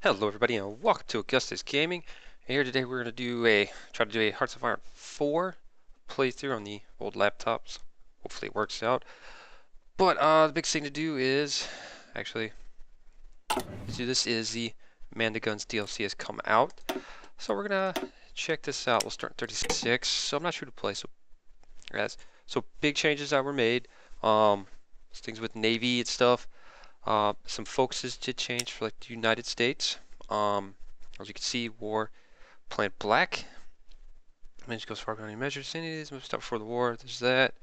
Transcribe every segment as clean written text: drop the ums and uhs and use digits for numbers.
Hello everybody and welcome to Augustus Gaming. And here today we're going to try to do a Hearts of Iron 4 playthrough on the old laptops. Hopefully it works out. But the big thing to do is actually this is the Man the Guns DLC has come out. So we're gonna check this out. We'll start in 36. So I'm not sure to play. So big changes that were made. Things with Navy and stuff. Some focuses did change for like the United States. As you can see, war plant black. Managed goes far beyond any measures. Sanities moved stop before the war. There's that.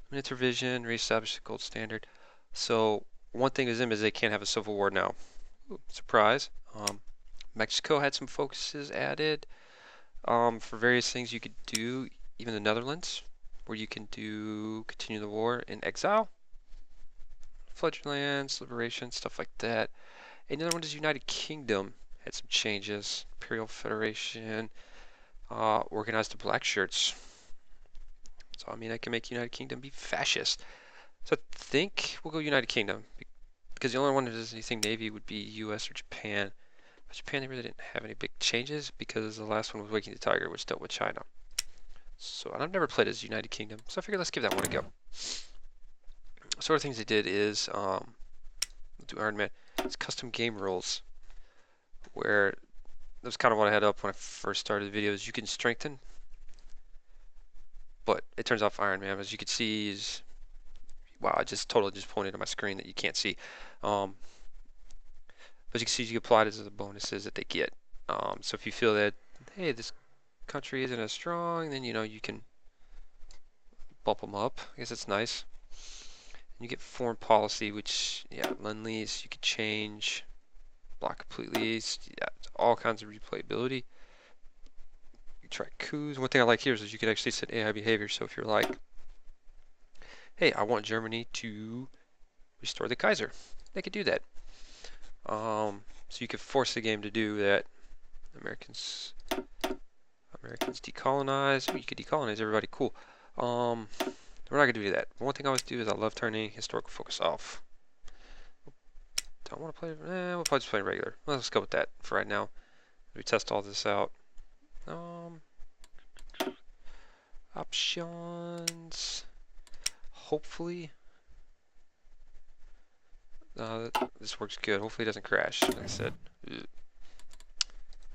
Military vision, reestablish the gold standard. So one thing is them is they can't have a civil war now. Ooh, surprise. Mexico had some focuses added for various things you could do. Even the Netherlands, where you can continue the war in exile. Flood your lands, liberation, stuff like that. Another one is United Kingdom. Had some changes. Imperial Federation. Organized the black shirts. So I mean, I can make United Kingdom be fascist. So I think we'll go United Kingdom because the only one that does anything Navy would be U.S. or Japan. But Japan, they really didn't have any big changes because the last one was Waking the Tiger, which dealt with China. So and I've never played as United Kingdom, so I figured let's give that one a go. Sort of things they did is we'll do Iron Man. It's custom game rules where that's kind of what I had up when I first started the videos. You can strengthen, but it turns off Iron Man. As you can see, is wow, I just totally just pointed on my screen that you can't see. But you can see you can apply this as the bonuses that they get. So if you feel that, hey, this country isn't as strong, then you can bump them up. I guess it's nice. And you get foreign policy, which lend-lease you could change, block completely. Yeah, all kinds of replayability. Try coups. One thing I like here is you can actually set AI behavior. So if you're like, hey, I want Germany to restore the Kaiser, they could do that. So you could force the game to do that. Americans decolonize. You could decolonize everybody. Cool. We're not gonna do that. One thing I always do is I love turning historical focus off. Don't want to play. We'll probably just play regular. Let's go with that for right now. We test all this out. Options. Hopefully, this works good. Hopefully, it doesn't crash. Like I said,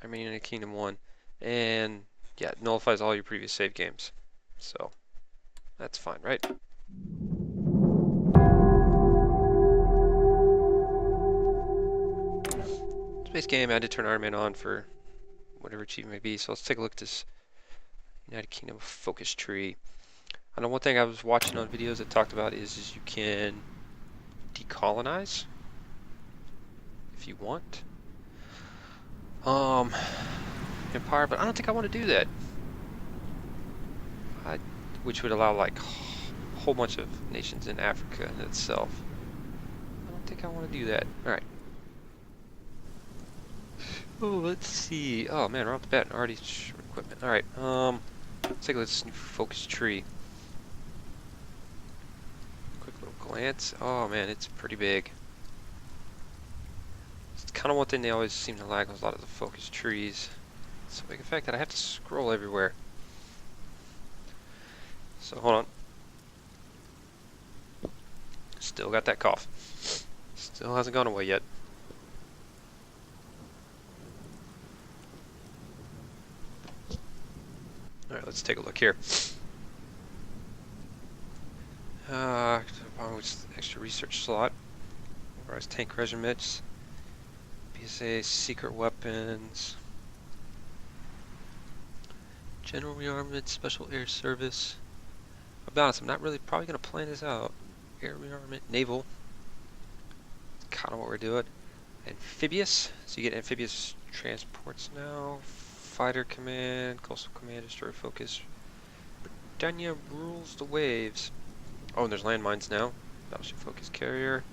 I mean, in Kingdom 1, and yeah, it nullifies all your previous save games. So that's fine, right? Space game. I had to turn Iron Man on for whatever achievement may be. So let's take a look at this United Kingdom focus tree. I know one thing I was watching on videos that talked about is you can decolonize if you want. Empire, but I don't think I want to do that. Which would allow like a whole bunch of nations in Africa in itself. I don't think I want to do that. Alright. Oh, let's see. Oh man, right off the bat, already short equipment. Alright, let's take a look at this new focus tree. Quick little glance. Oh man, it's pretty big. It's kind of one thing they always seem to lack with a lot of the focus trees. It's so big in fact that I have to scroll everywhere. So hold on. Still got that cough. Still hasn't gone away yet. Alright, let's take a look here. Extra research slot. Whereas tank regiments. PSA secret weapons. General rearmament, special air service. I'll be honest, I'm not really probably going to plan this out. Air rearmament, naval. That's kind of what we're doing. Amphibious, so you get amphibious transports now. Fighter command, coastal command, destroyer focus. Britannia rules the waves. Oh, and there's landmines now. Battleship focus carrier.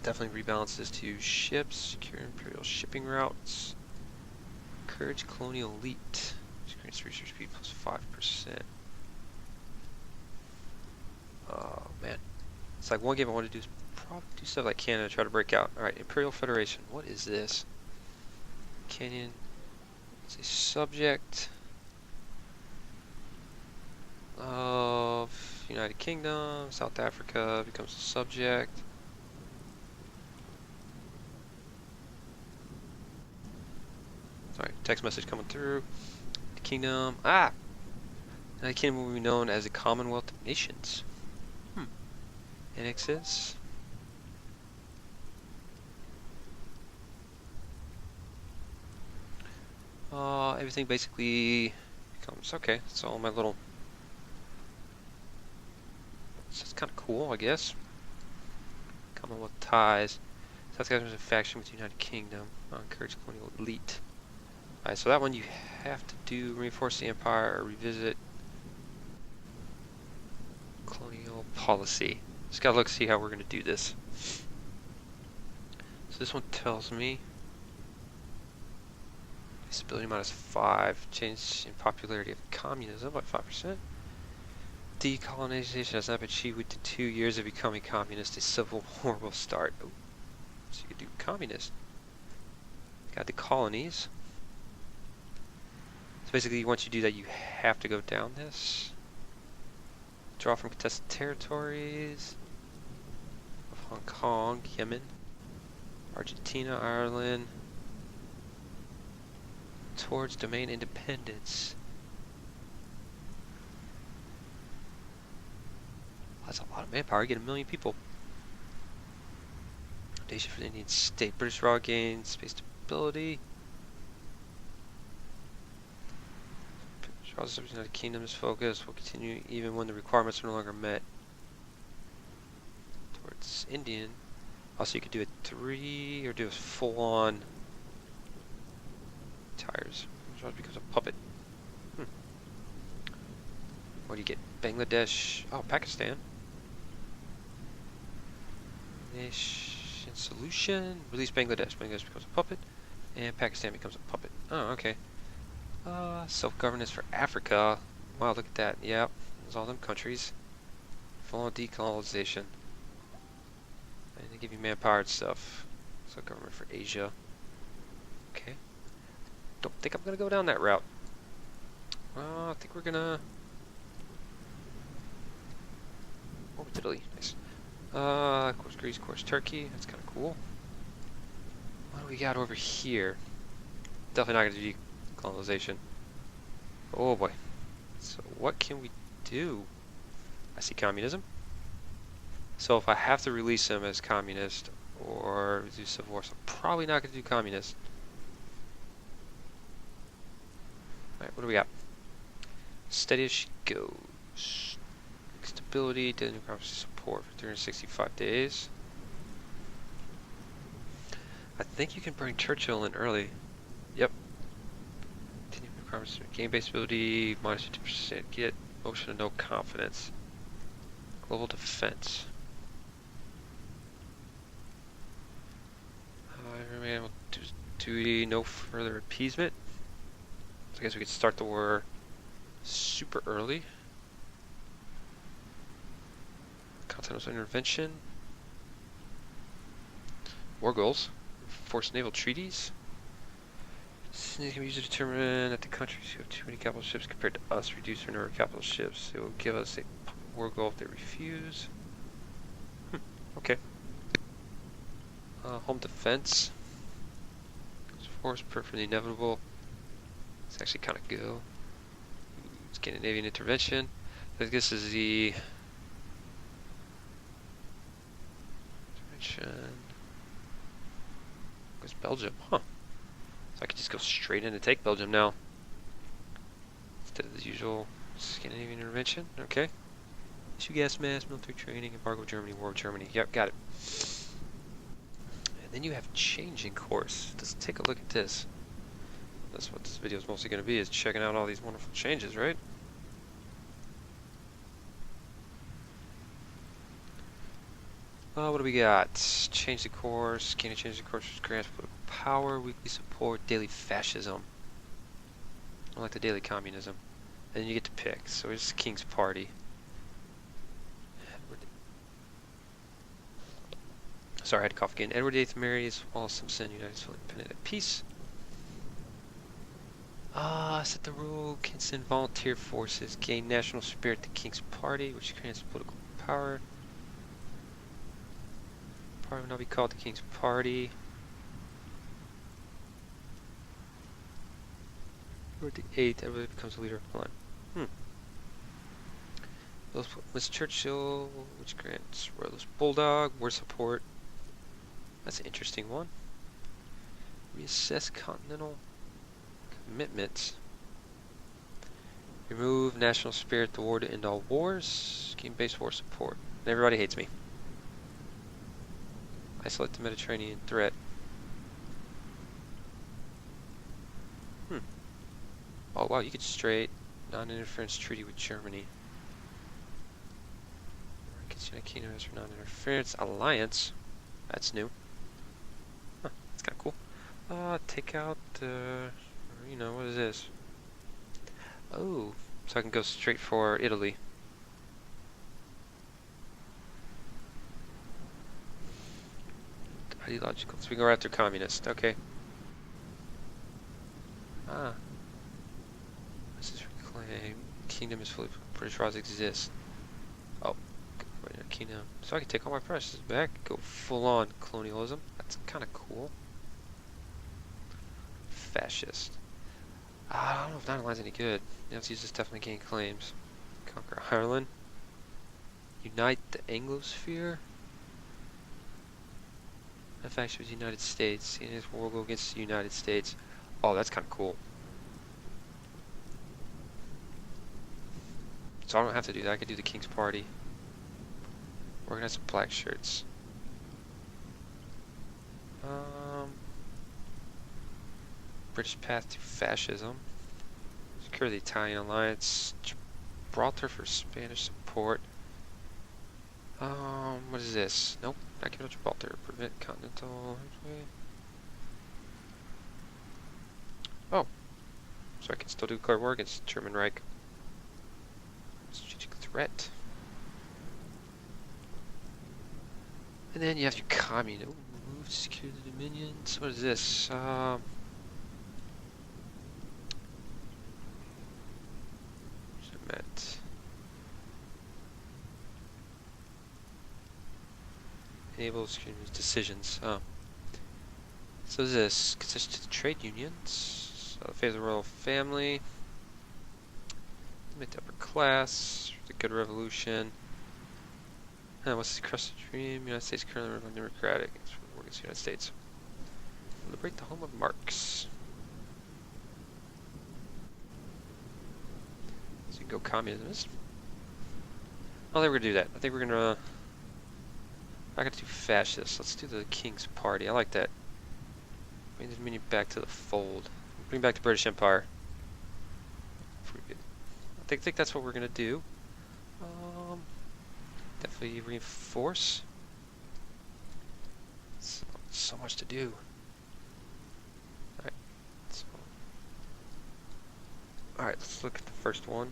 Definitely rebalances to ships, secure imperial shipping routes. Courage colonial elite. Experience research speed plus 5%. Oh man. It's like one game I want to do is probably do stuff like Canada, try to break out. Alright, Imperial Federation. What is this? Canyon. It's a subject of United Kingdom. South Africa becomes a subject. Sorry, text message coming through. The Kingdom. Ah! United Kingdom will be known as the Commonwealth of Nations. Annexes. Everything basically becomes okay. It's all my little. So it's kind of cool, I guess. Commonwealth ties. South Africa's a faction with the United Kingdom. Encourage colonial elite. Alright, so that one you have to do reinforce the empire or revisit colonial policy. Just gotta look see how we're gonna do this. So this one tells me stability -5, change in popularity of communism by 5%. Decolonization has not been achieved within 2 years of becoming communist. A civil war will start. Oh, so you could do communist. Got the colonies. So basically, once you do that, you have to go down this. Draw from contested territories of Hong Kong, Yemen, Argentina, Ireland, towards domain independence. That's a lot of manpower. Get 1 million people. Foundation for the Indian state. British raw gains space stability. Charles the United Kingdom's focus will continue even when the requirements are no longer met. Towards Indian. Also, you could do a 3 or do a full-on tires. Charles becomes a puppet. What do you get? Bangladesh. Oh, Pakistan. Nation solution. Release Bangladesh. Bangladesh becomes a puppet. And Pakistan becomes a puppet. Oh, okay. Self-governance for Africa. Wow, look at that. Yep. There's all them countries. Full-on decolonization. And they give you manpower and stuff. Self-government for Asia. Okay. Don't think I'm gonna go down that route. I think we're gonna... Oh, Italy. Nice. Of course Greece, of course Turkey. That's kind of cool. What do we got over here? Definitely not going to do decolonization. Oh boy. So what can we do? I see communism. So if I have to release him as communist or do civil war, so I'm probably not going to do communist. Alright, what do we got? Steady as she goes. Stability, didn't promise support for 365 days. I think you can bring Churchill in early. Yep. Continue requirements game-based ability, -50%. Get motion of no confidence. Global defense. Remain able to duty, no further appeasement. So I guess we could start the war super early. Continental intervention. War goals. Force naval treaties. This can be used to determine that the countries who have too many capital ships compared to us reduce their number of capital ships. It will give us a war goal if they refuse. Okay. Home defense. Force perfectly inevitable. It's actually kind of go. Scandinavian intervention. I think this is the intervention. Goes Belgium, huh? So I could just go straight in and take Belgium now. Instead of the usual Scandinavian intervention. Okay. Issue gas mask, military training, embargo Germany, war with Germany. Yep, got it. And then you have changing course. Let's take a look at this. That's what this video is mostly going to be, is checking out all these wonderful changes, right? What do we got? Change the course. Can you change the course? Grants power, weekly support, daily fascism. I like the daily communism. And then you get to pick. So it's King's Party. Sorry, I had to cough again. Edward VIII marries Wallace Simpson, United States independent at peace. Set the rule, Kinston volunteer forces, gain national spirit, the King's Party, which grants political power. Party will now be called the King's Party. Edward VIII, Edward becomes the leader of the line. Miss Churchill, which grants Royalist Bulldog, war support. That's an interesting one. Reassess continental commitments. Remove national spirit, the war to end all wars. Gain base war support. And everybody hates me. Isolate the Mediterranean threat. Oh wow, you could straight non-interference treaty with Germany. United Kingdom has for non-interference alliance. That's new. Huh, that's kind of cool. Take out what is this? Oh, so I can go straight for Italy. Ideological. So we can go after communist. Okay. This is reclaim. Kingdom is fully British laws exist. Oh. Kingdom. So I can take all my precious back, go full on colonialism. That's kind of cool. Fascist. I don't know if that line's any good. Let's use this, definitely gain claims. Conquer Ireland. Unite the Anglosphere. That faction was the United States. In his war, go against the United States. Oh, that's kind of cool. So I don't have to do that. I can do the King's Party. Organize some black shirts. British path to fascism. Secure the Italian alliance. Gibraltar for Spanish support. What is this? Nope, not give Gibraltar. Prevent continental. Oh, so I can still declare war against German Reich. Strategic threat. And then you have your commune. Move to secure the dominions. What is this? Enable decisions. Oh. So is this consists of trade unions. So favor the royal family. Mid to upper class. The good revolution. What's the crusted dream? United States currently democratic. It's for the war against the United States. Liberate the home of Marx. So you can go communist. I don't think we're gonna do that. I think we're gonna. I'm not gonna do fascist. Let's do the King's Party. I like that. Bring the Dominion back to the fold. Bring back the British Empire. I think that's what we're gonna do. Definitely reinforce. So much to do. Alright, let's look at the first one.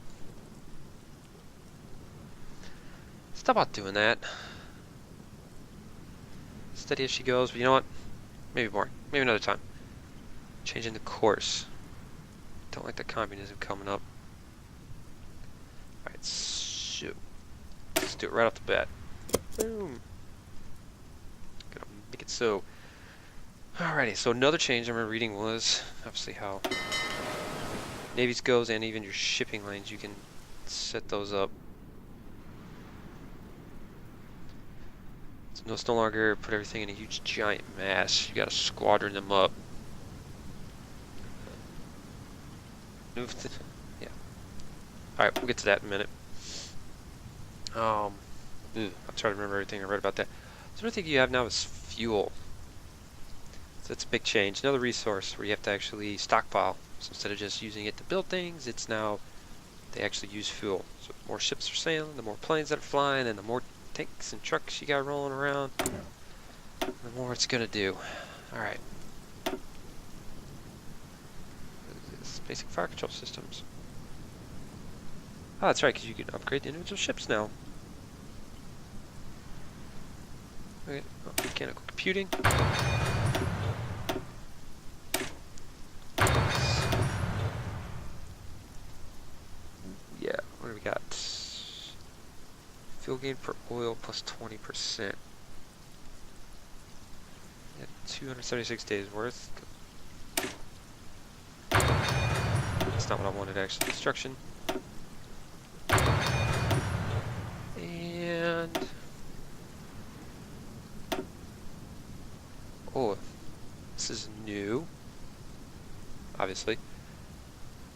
Stop about doing that. Steady as she goes, but you know what? Maybe more. Maybe another time. Changing the course. Don't like the communism coming up. Alright, so let's do it right off the bat. Boom. Gonna make it so. Alrighty, so another change I remember reading was obviously how navies goes, and even your shipping lanes, you can set those up. So it's no longer put everything in a huge giant mass. You gotta squadron them up. Yeah. Alright, we'll get to that in a minute. I'm trying to remember everything I read about that. So another thing you have now is fuel. So that's a big change. Another resource where you have to actually stockpile. So instead of just using it to build things, it's now they actually use fuel. So the more ships are sailing, the more planes that are flying, and the more tanks and trucks you got rolling around, the more it's gonna do. Alright. Basic fire control systems. Oh, that's right, because you can upgrade the individual ships now. Okay, mechanical computing. Yeah, what do we got? Fuel gain for oil plus 20%. Yeah, 276 days worth. That's not what I wanted actually. Construction. And oh, this is new. Obviously.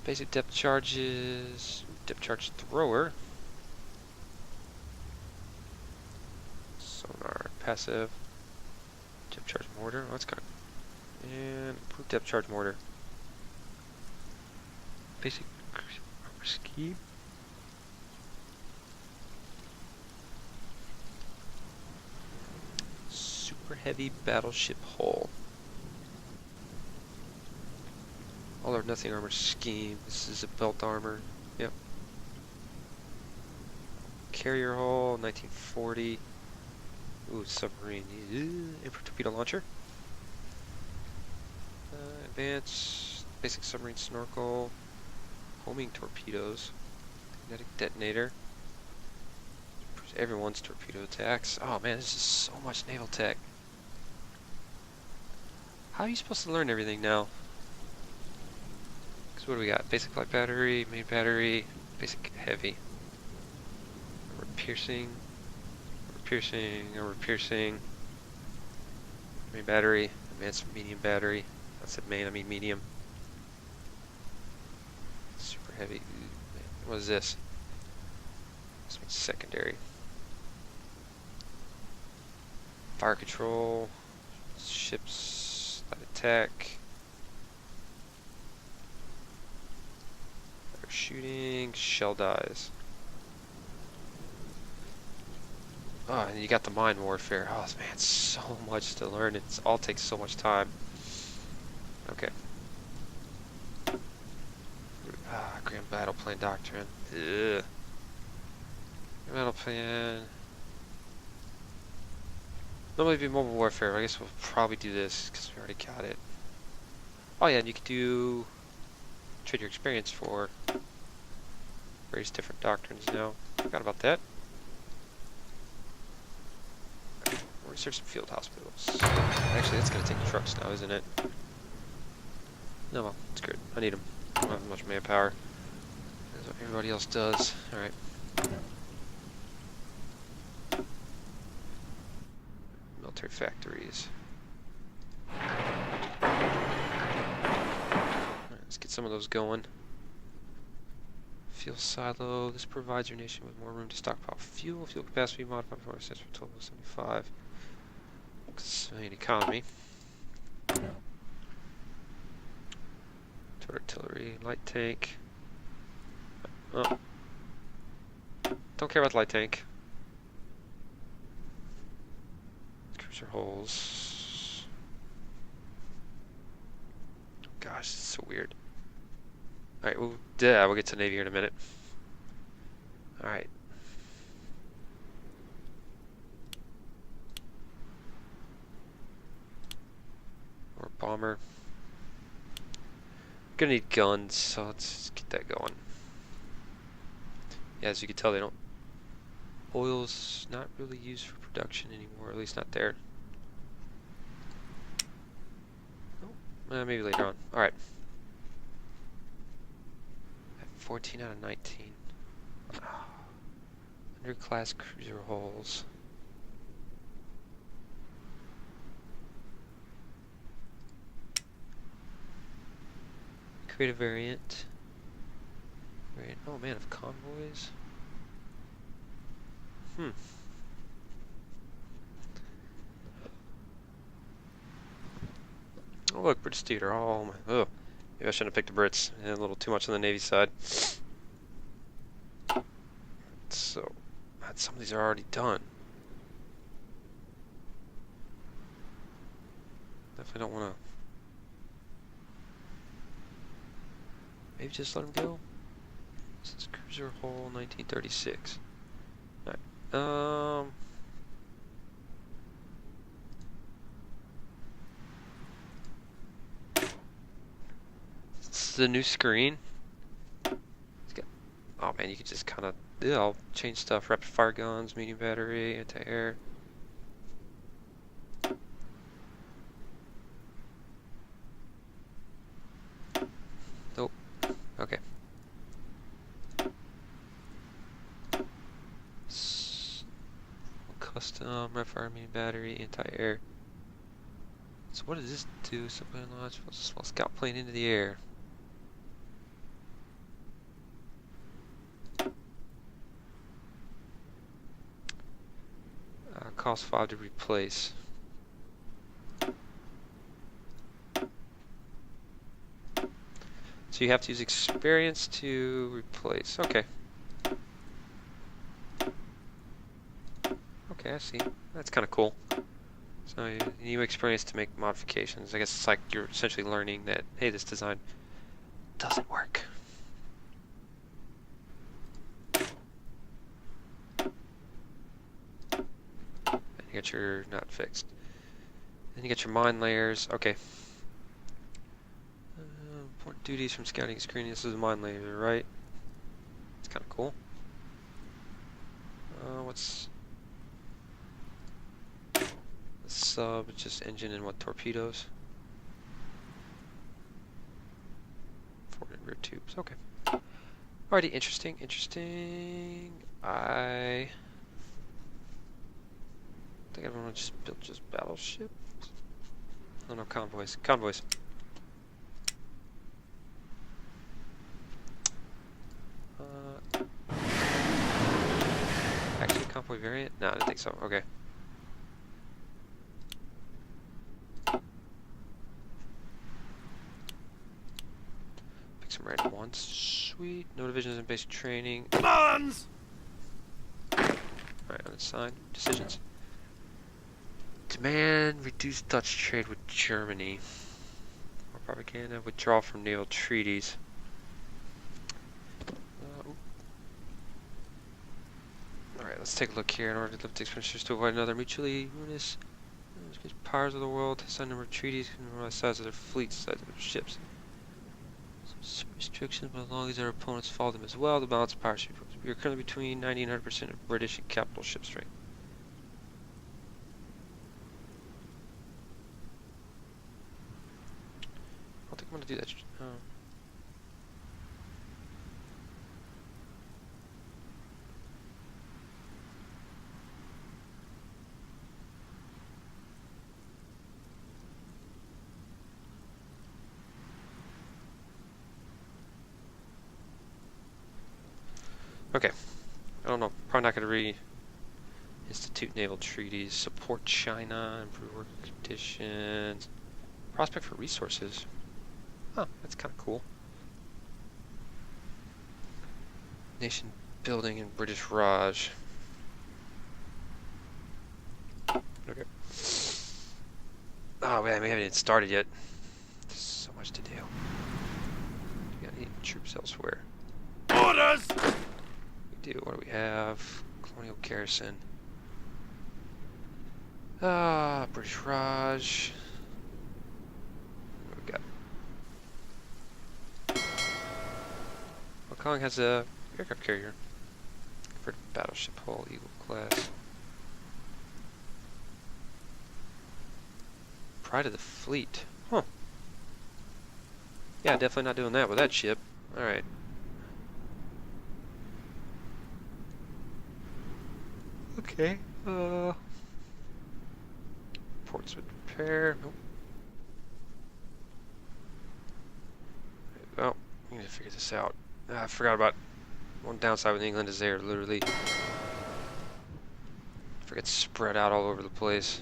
Basic depth charges. Depth charge thrower. Sonar passive. Depth charge mortar. Oh, that's kind of. And improved depth charge mortar. Basic scheme. Super heavy battleship hull. All or nothing armor scheme. This is a belt armor. Yep. Carrier hull, 1940. Ooh, submarine. Infrared torpedo launcher. Advanced basic submarine snorkel. Homing torpedoes. Kinetic detonator. Everyone's torpedo attacks. Oh man, this is so much naval tech. How are you supposed to learn everything now? Because what do we got? Basic light battery, main battery, basic heavy. Armor piercing, armor piercing. Main battery, advanced medium battery. I said main, I mean medium. Super heavy. What is this? This one's secondary. Fire control, ships, light attack, shooting, shell dies. Oh, and you got the mine warfare. Oh man, so much to learn. It all takes so much time. Okay. Grand battle plan doctrine. Ugh. Grand battle plan. Normally it'd be mobile warfare. I guess we'll probably do this because we already got it. Oh yeah, and you can do trade your experience for various different doctrines now. Forgot about that. We'll research some field hospitals. Actually, that's gonna take trucks now, isn't it? No, well, it's good. I need them. I don't have much manpower. That's what everybody else does. Alright. Military factories. Alright, let's get some of those going. Fuel silo. This provides your nation with more room to stockpile fuel. Fuel capacity modified for 1275. Insane economy. Artillery, light tank. Oh. Don't care about the light tank. Cruiser holes. Gosh, this is so weird. Alright, we'll get to Navy here in a minute. Alright. Or bomber. Gonna need guns, so let's get that going. Yeah, as you can tell, they don't. Oil's not really used for production anymore, at least not there. Oh, maybe later on. Alright. 14 out of 19. Underclass cruiser hulls. Create a variant. Oh man, of convoys. Oh look, British theater. Oh my. Oh, maybe I shouldn't have picked the Brits. A little too much on the Navy side. So, some of these are already done. Definitely don't want to. Maybe just let them go. This is cruiser hull 1936. Alright. is the new screen. It's got, oh man, you can just kind of, yeah, I'll change stuff. Rapid fire guns, medium battery, anti-air. Nope. Okay. Custom, rapid fire, medium battery, anti-air. So what does this do? Something launch a small scout plane into the air. Cost 5 to replace. So you have to use experience to replace. Okay. Okay, I see. That's kind of cool. So you need experience to make modifications. I guess it's like you're essentially learning that, hey, this design doesn't work. And you got your not fixed. Then you get your mine layers. Okay. Important duties from scouting and screening. This is a mine layer, right? It's kind of cool. What's sub? It's just engine and what, torpedoes? Forward and rear tubes. Okay. Alrighty, interesting. I think everyone just built just battleship. Oh no, convoys. Actually, convoy variant? No, I didn't think so. Okay. Pick some random ones. Sweet. No divisions in basic training. Bonds! Alright, unassigned. Decisions. Demand reduce Dutch trade with Germany. More propaganda. Withdraw from naval treaties. Alright, let's take a look here. In order to lift expenditures to avoid another mutually ruinous powers of the world, assign number of treaties, and the size of their fleets, size of their ships. Some restrictions, but as long as their opponents follow them as well, the balance of power should be. We are currently between 90 and 100% of British and capital ship strength. I don't think I'm going to do that. Okay. I don't know. Probably not going to institute naval treaties. Support China. Improve working conditions. Prospect for resources. Huh, that's kind of cool. Nation building in British Raj. Okay. Oh man, we haven't even started yet. There's so much to do. We got 8 troops elsewhere. Orders! We do. What do we have? Colonial garrison. British Raj. What do we got? Hong Kong has a aircraft carrier. For battleship hull, Eagle class. Pride of the fleet. Huh. Yeah, definitely not doing that with that ship. Alright. Okay. Ports with repair. Nope. Oh, we need to figure this out. I forgot about one downside with England is they're literally forget spread out all over the place.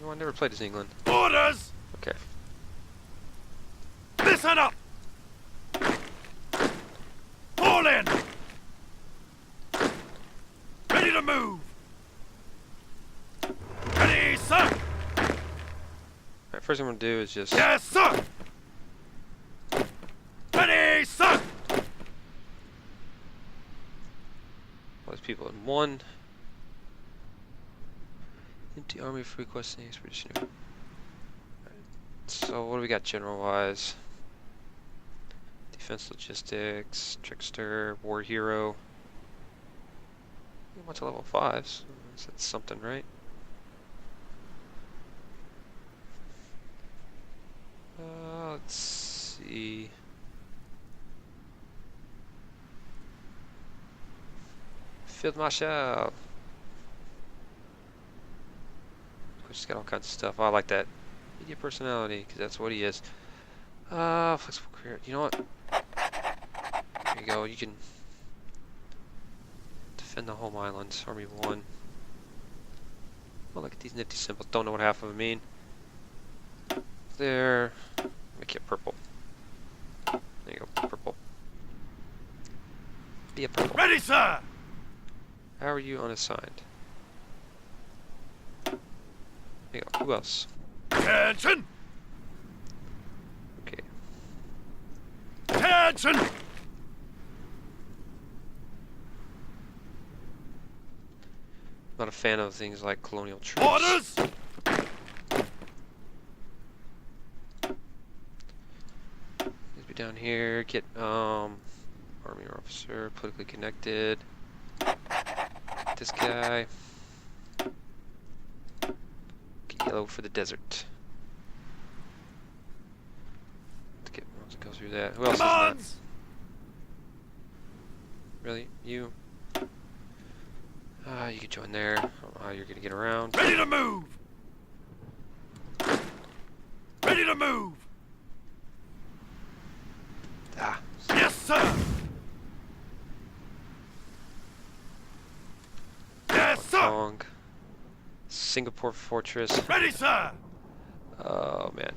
I never played as England. Orders! Okay. Listen up! Fall in! Ready to move! Ready, sir! Alright, first thing I'm gonna do is just Yes, sir! Ready, sir! all these people in one. Empty army for requesting expedition. Right. So what do we got general-wise? Defense logistics, trickster, war hero. We went to level 5s. So that's something, right? Let's see. Field Marshal. Of course, he's got all kinds of stuff. Oh, I like that. Media personality, because that's what he is. Flexible career. You know what? There you go. You can defend the home island. Army 1. Oh, look at these nifty symbols. Don't know what half of them mean. There. Make it purple. There you go. Purple. Be a purple. Ready, sir! How are you unassigned? There you go. Who else? Attention! Okay. Attention! Not a fan of things like colonial troops. Orders! Let's be down here. Get army officer, politically connected. This guy. Get yellow for the desert. Let's go through that. Who else is not? Commands! Really? You? You can join there. I don't know how you're gonna get around. Ready to move! Ready to move! Ah. Yes, sir! Yes, sir! Hong Kong. Singapore Fortress. Ready, sir! Oh man.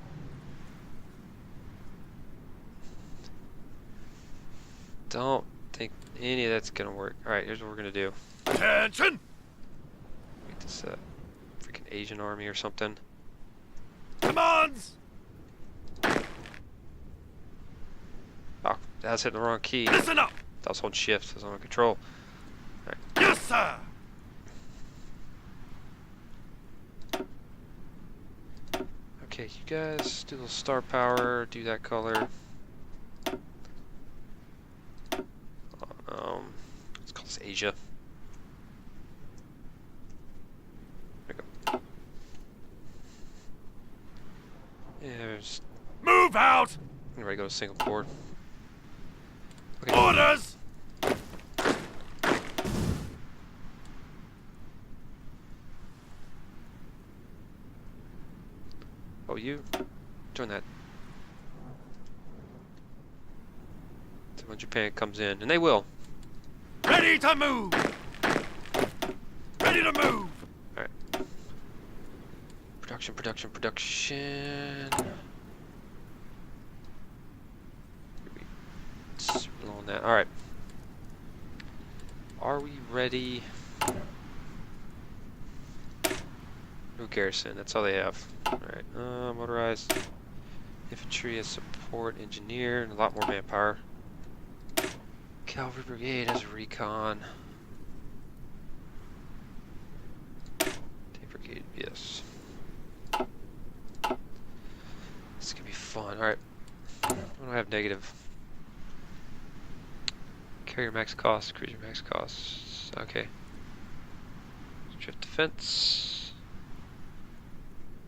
Don't think any of that's gonna work. Alright, here's what we're gonna do. Attention! Make this a freaking Asian army or something. Commands! Oh, that was hitting the wrong key. Listen up! That was holding shift, I was on control. Yes, sir! Okay, you guys do a little star power, do that color. Let's call this Asia. There we go. Yeah, there's Move out! ready to go to Singapore. Okay. Orders! Oh, you join that. So when Japan comes in, and they will. Ready to move! Ready to move! Alright. Production, production, production. On that. Alright. Are we ready? No garrison, that's all they have. Alright. Motorized infantry as support engineer, and a lot more manpower. Cavalry brigade as a recon. Tank brigade, yes. This could be fun. Alright. What do I have negative? Carrier max cost, cruiser max costs. Okay. Drift defense.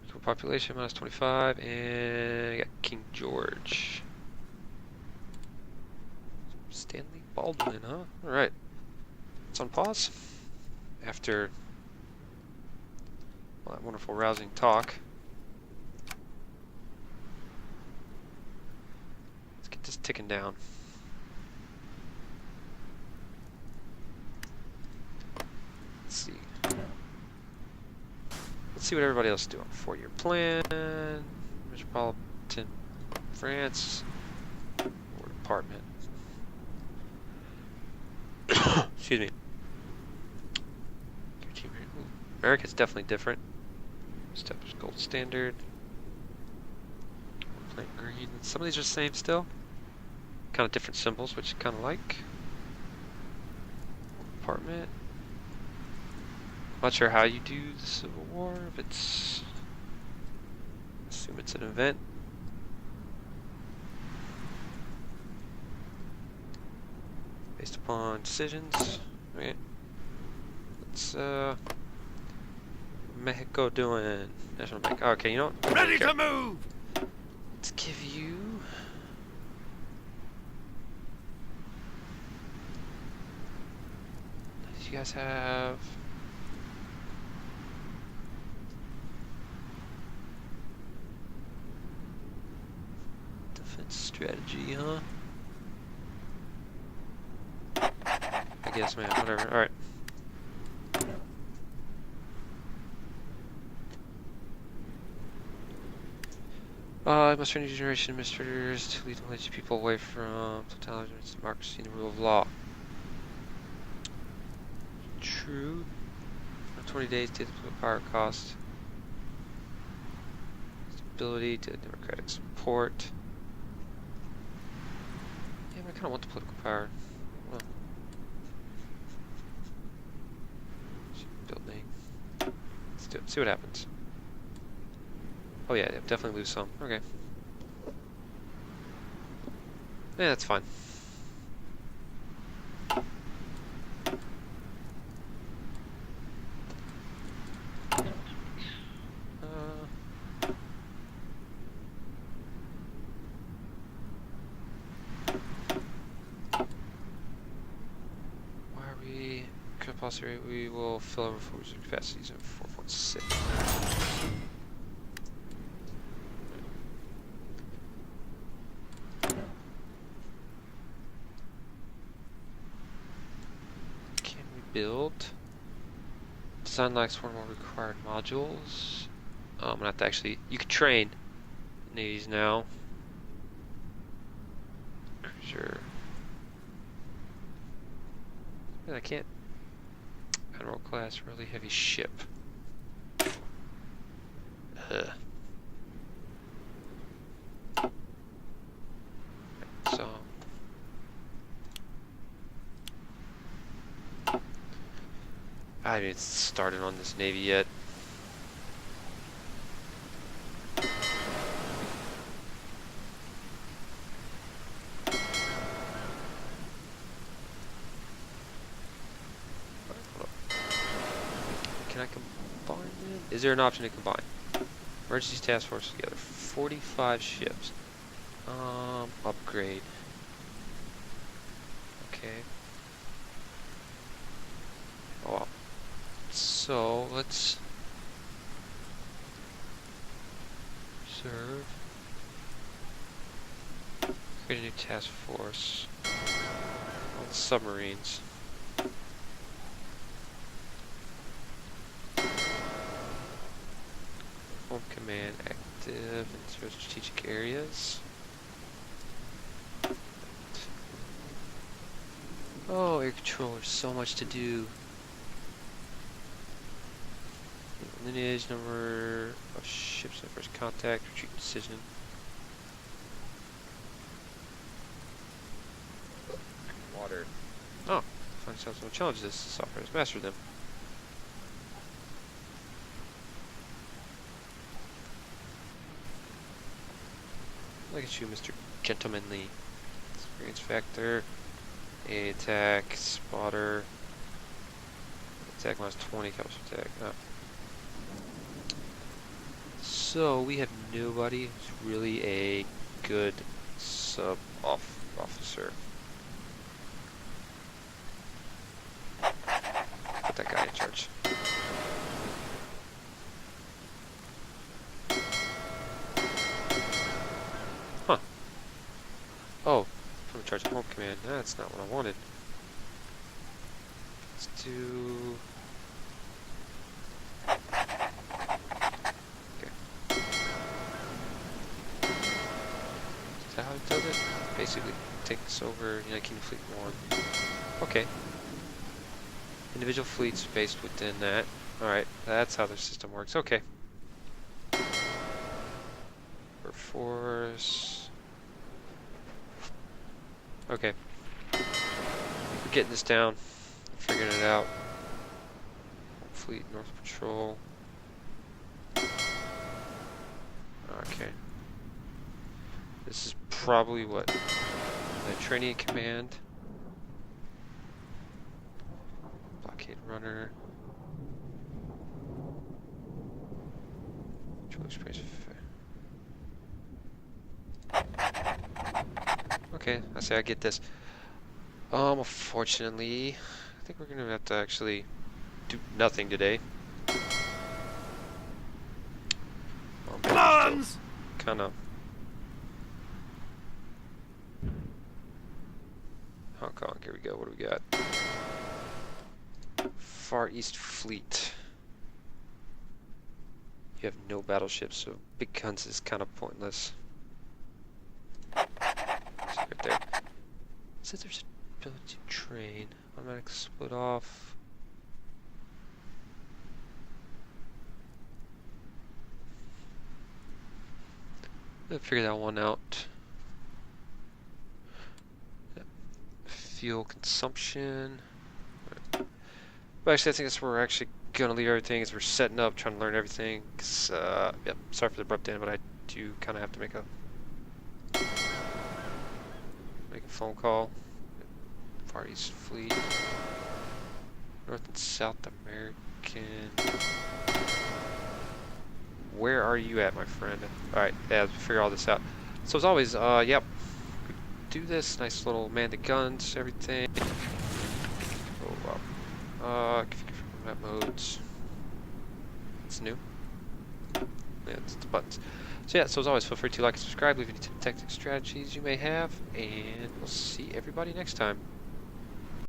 Total population minus 25, and I got King George. Stanley Baldwin, huh? Alright. It's on pause. After all that wonderful rousing talk. Let's get this ticking down. Let's see. Let's see what everybody else is doing. 4-year plan. Metropolitan France. War Department. Excuse me. America's definitely different. Established gold standard. Plain green. Some of these are the same still. Kind of different symbols, which I kind of like. Department. Not sure how you do the Civil War, if it's... assume it's an event. Based upon decisions. Okay. Let's, Mexico doing? National Bank. Oh, okay, you know what? Ready to move! Let's give you... You guys have... defense strategy, huh? I guess, man. Whatever. Alright. Must train new generation administrators to lead and lead people away from totalitarianism, democracy, and the rule of law. True. 20 days to the power cost. Stability to democratic support. Yeah, but I kind of want the political power. Well, building. Let's do it. See what happens. Oh yeah, definitely lose some. Okay. Yeah, that's fine. Why are we... compulsory? We will fill over for reserve capacities in 4.6. Can we build? Design lacks one more required modules. I'm gonna have to actually... you can train these now. Cruiser. Man, I can't... Admiral class, really heavy ship. So... I haven't even started on this Navy yet. Can I combine them? Is there an option to combine? Emergency task force together. 45 ships. Upgrade. Okay. Oh well. So, let's... serve. Create a new task force. On submarines. Home command active in strategic areas. Oh, air control, there's so much to do. Lineage, number of ships at first contact, retreat decision. Water. Oh, find yourself some challenges. This software has mastered them. Look at you, Mr. Gentlemanly. Experience factor. A attack, spotter. Attack minus 20, comes attack. Oh. So we have nobody who's really a good sub-officer. Put that guy in charge. Huh. Oh, put him in charge of home command. That's not what I wanted. Let's do... that how it does it? Basically, takes over United Kingdom Fleet 1. Okay. Individual fleets based within that. Alright, that's how their system works. Okay. For force. Okay. We're getting this down. Figuring it out. Fleet, North Patrol. Okay. This is probably what? Mediterranean Command. Blockade Runner. Okay, I say I get this. Unfortunately, I think we're gonna have to actually do nothing today. Commands! Kind of. Hong Kong, here we go. What do we got? Far East Fleet. You have no battleships, so big guns is kind of pointless. Right there. Says there's an ability to train. Automatic split off. I'll figure that one out. Fuel consumption. But actually, I think that's where we're actually gonna leave everything. As we're setting up, trying to learn everything. Cause, yep. Sorry for the abrupt end, but I do kind of have to make a phone call. Far East Fleet. North and South American. Where are you at, my friend? Alright, yeah, let's figure all this out. So as always, yep. Do this. Nice little man the guns, everything. Oh, wow. Configure map modes. It's new. Yeah, it's the buttons. So yeah, so as always, feel free to like and subscribe, leave any tactics strategies you may have, and we'll see everybody next time.